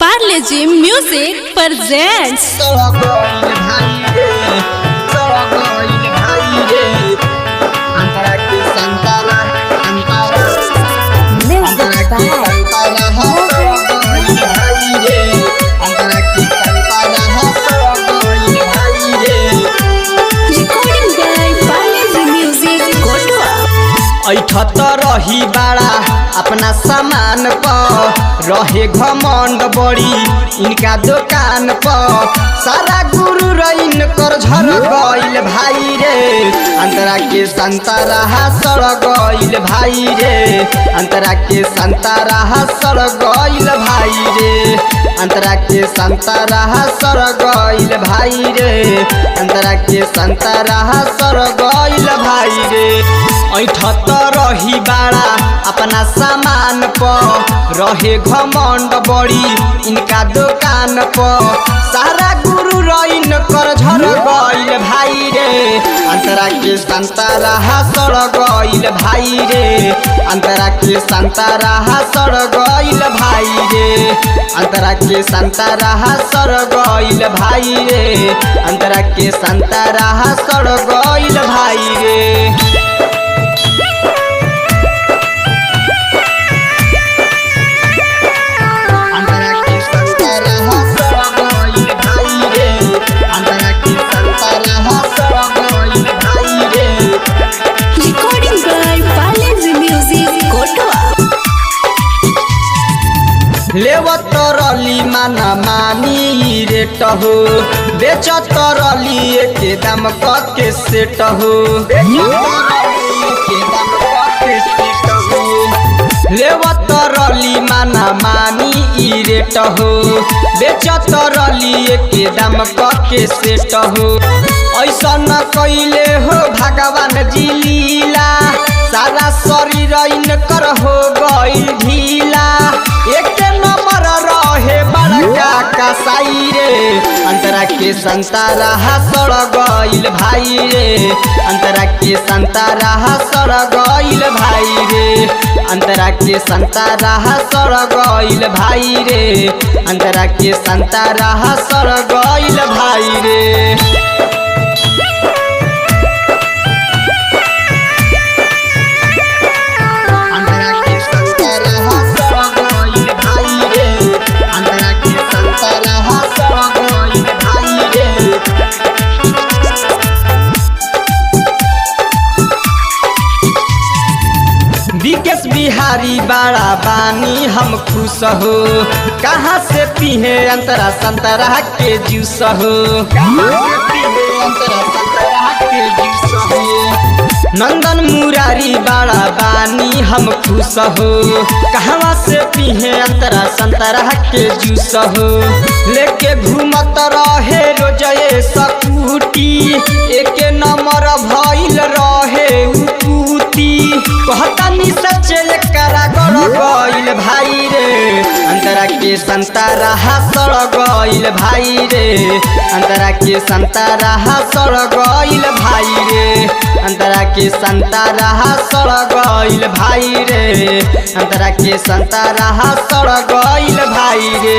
Parle music presents ऐठत रही बाड़ा अपना सामान पर रहे घमंड बड़ी इनका दुकान पर सारा गुरु रईन कर झर गईल भाई रे अंतरा के संतारा सड़ गईल भाई रे अंतरा के संतारा सड़ गईल भाई रे अंतरा के संतारा सड़ गईल भाई रे अंतरा के संतारा सड़ गईल भाई रे ऐठत रही बाड़ा अपना सामान पर रहे घमंड बड़ी इनका दुकान पर सारा गुरु रईन कर झर गईल भाई रे अंतरा के संतारा सड़ गईल भाई रे अंतरा के संतारा सड़ गईल भाई रे अंतरा के संतारा सड़ गईल भाई रे अंतरा के संतारा सड़ गईल भाई रे लेवत रली माना मानी रेट हो बेचत रली के दाम के सेट हो लेवत रली माना मानी रेट हो बेचत रली के दाम के सेट हो ऐसा न कैले हो भगवान जी लीला सारा शरीर इनकर हो गई ढीला एक नंबर रहे बड़का कसाई रे अंतरा के संतारा सड़ गईल भाई रे अंतरा के संतारा सड़ गईल भाई रे अंतरा के संतारा सड़ गईल भाई रे अंतरा के संतारा सड़ गईल भाई रे विकेश बिहारी बड़ा बानी हम खुश हो कहाँ से पीहे अंतरा संतरा के जूस हो नंदन मुरारी बड़ा बानी हम खुश हो कहाँ से पीहे अंतरा संतरा के जूस हो लेके घूमत रहे रोजे सकूटी एक नंबर भइल रहे उपूती कहतानी सच्चे करा गईल भाई रे अंतरा के संतारा सड़ गईल भाई रे अंतरा के संतारा सड़ गईल भाई रे अंतरा के संतारा सड़ गईल भाई रे अंतरा के संतारा सड़ गईल भाई रे।